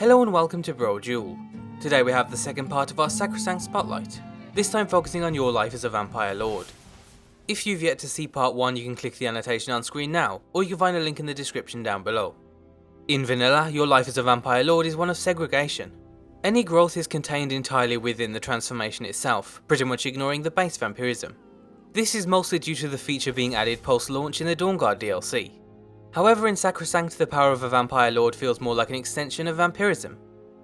Hello and welcome to Brodual. Today we have the second part of our Sacrosanct Spotlight, this time focusing on your life as a vampire lord. If you've yet to see part 1, you can click the annotation on screen now, or you can find a link in the description down below. In vanilla, your life as a vampire lord is one of segregation. Any growth is contained entirely within the transformation itself, pretty much ignoring the base vampirism. This is mostly due to the feature being added post-launch in the Dawnguard DLC. However, in Sacrosanct, the power of a vampire lord feels more like an extension of vampirism.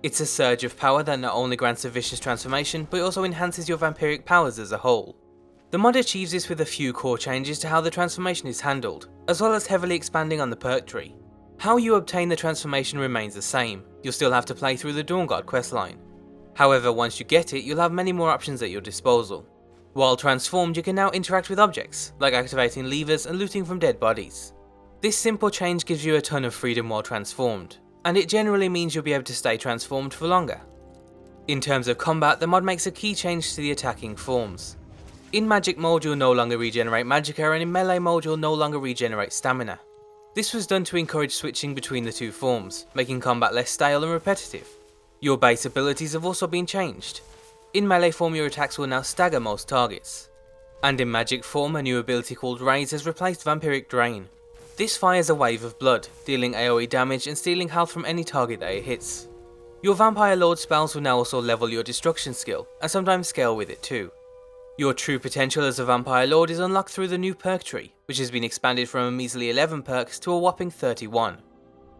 It's a surge of power that not only grants a vicious transformation, but also enhances your vampiric powers as a whole. The mod achieves this with a few core changes to how the transformation is handled, as well as heavily expanding on the Perk Tree. How you obtain the transformation remains the same, you'll still have to play through the Dawnguard questline. However, once you get it, you'll have many more options at your disposal. While transformed, you can now interact with objects, like activating levers and looting from dead bodies. This simple change gives you a ton of freedom while transformed, and it generally means you'll be able to stay transformed for longer. In terms of combat, the mod makes a key change to the attacking forms. In magic mode you'll no longer regenerate magicka, and in melee mode you'll no longer regenerate stamina. This was done to encourage switching between the two forms, making combat less stale and repetitive. Your base abilities have also been changed. In melee form your attacks will now stagger most targets. And in magic form a new ability called Raise has replaced Vampiric Drain. This fires a wave of blood, dealing AoE damage and stealing health from any target that it hits. Your Vampire Lord spells will now also level your destruction skill, and sometimes scale with it too. Your true potential as a Vampire Lord is unlocked through the new Perk Tree, which has been expanded from a measly 11 perks to a whopping 31.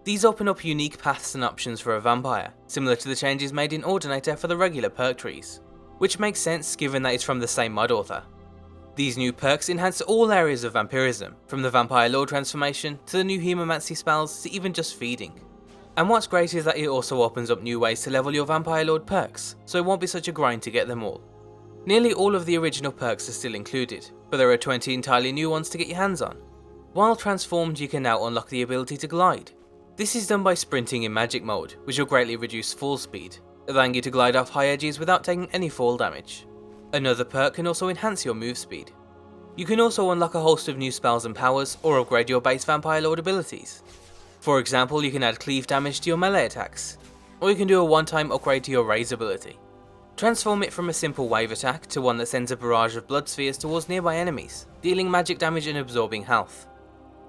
These open up unique paths and options for a vampire, similar to the changes made in Ordinator for the regular Perk Trees, which makes sense given that it's from the same mod author. These new perks enhance all areas of vampirism, from the Vampire Lord transformation, to the new hemomancy spells, to even just feeding. And what's great is that it also opens up new ways to level your Vampire Lord perks, so it won't be such a grind to get them all. Nearly all of the original perks are still included, but there are 20 entirely new ones to get your hands on. While transformed, you can now unlock the ability to glide. This is done by sprinting in magic mode, which will greatly reduce fall speed, allowing you to glide off high edges without taking any fall damage. Another perk can also enhance your move speed. You can also unlock a host of new spells and powers, or upgrade your base Vampire Lord abilities. For example, you can add cleave damage to your melee attacks, or you can do a one-time upgrade to your Raise ability. Transform it from a simple wave attack to one that sends a barrage of blood spheres towards nearby enemies, dealing magic damage and absorbing health.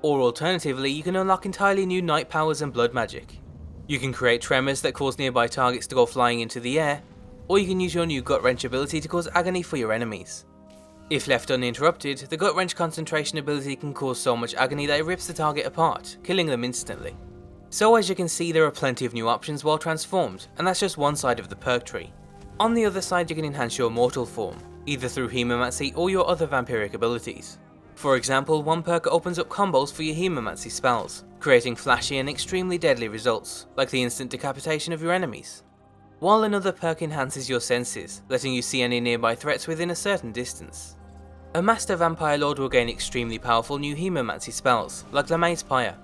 Or alternatively, you can unlock entirely new night powers and blood magic. You can create tremors that cause nearby targets to go flying into the air, or you can use your new Gut Wrench ability to cause agony for your enemies. If left uninterrupted, the Gut Wrench concentration ability can cause so much agony that it rips the target apart, killing them instantly. So as you can see, there are plenty of new options while transformed, and that's just one side of the Perk Tree. On the other side you can enhance your mortal form, either through hemomancy or your other vampiric abilities. For example, one perk opens up combos for your hemomancy spells, creating flashy and extremely deadly results, like the instant decapitation of your enemies. While another perk enhances your senses, letting you see any nearby threats within a certain distance. A Master Vampire Lord will gain extremely powerful new hemomancy spells, like Lamai's Pyre.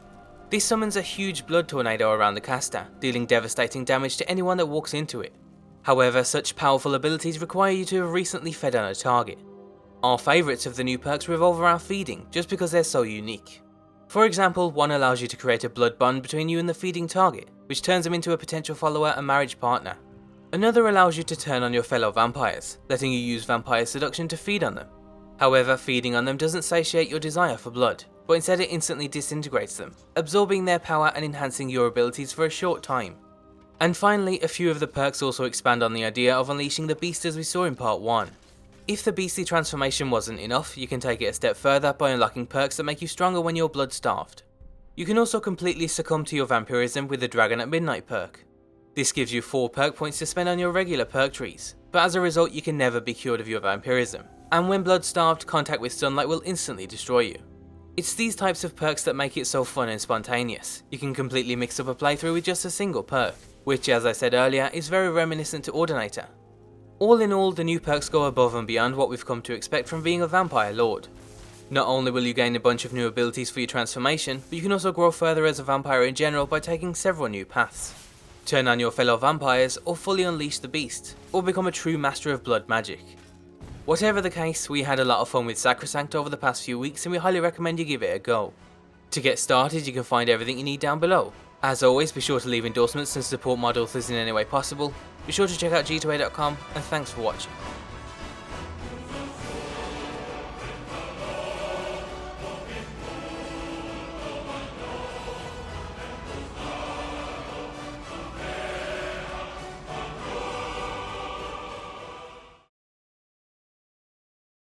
This summons a huge blood tornado around the caster, dealing devastating damage to anyone that walks into it. However, such powerful abilities require you to have recently fed on a target. Our favourites of the new perks revolve around feeding, just because they're so unique. For example, one allows you to create a blood bond between you and the feeding target, which turns them into a potential follower and marriage partner. Another allows you to turn on your fellow vampires, letting you use vampire seduction to feed on them. However, feeding on them doesn't satiate your desire for blood, but instead it instantly disintegrates them, absorbing their power and enhancing your abilities for a short time. And finally, a few of the perks also expand on the idea of unleashing the beast as we saw in part 1. If the beastly transformation wasn't enough, you can take it a step further by unlocking perks that make you stronger when you're blood starved. You can also completely succumb to your vampirism with the Dragon at Midnight perk. This gives you 4 perk points to spend on your regular perk trees, but as a result you can never be cured of your vampirism, and when blood starved, contact with sunlight will instantly destroy you. It's these types of perks that make it so fun and spontaneous. You can completely mix up a playthrough with just a single perk, which as I said earlier is very reminiscent to Ordinator. All in all, the new perks go above and beyond what we've come to expect from being a Vampire Lord. Not only will you gain a bunch of new abilities for your transformation, but you can also grow further as a vampire in general by taking several new paths. Turn on your fellow vampires, or fully unleash the beast, or become a true master of blood magic. Whatever the case, we had a lot of fun with Sacrosanct over the past few weeks and we highly recommend you give it a go. To get started, you can find everything you need down below, As always, be sure to leave endorsements and support mod authors in any way possible. Be sure to check out g2a.com, and thanks for watching.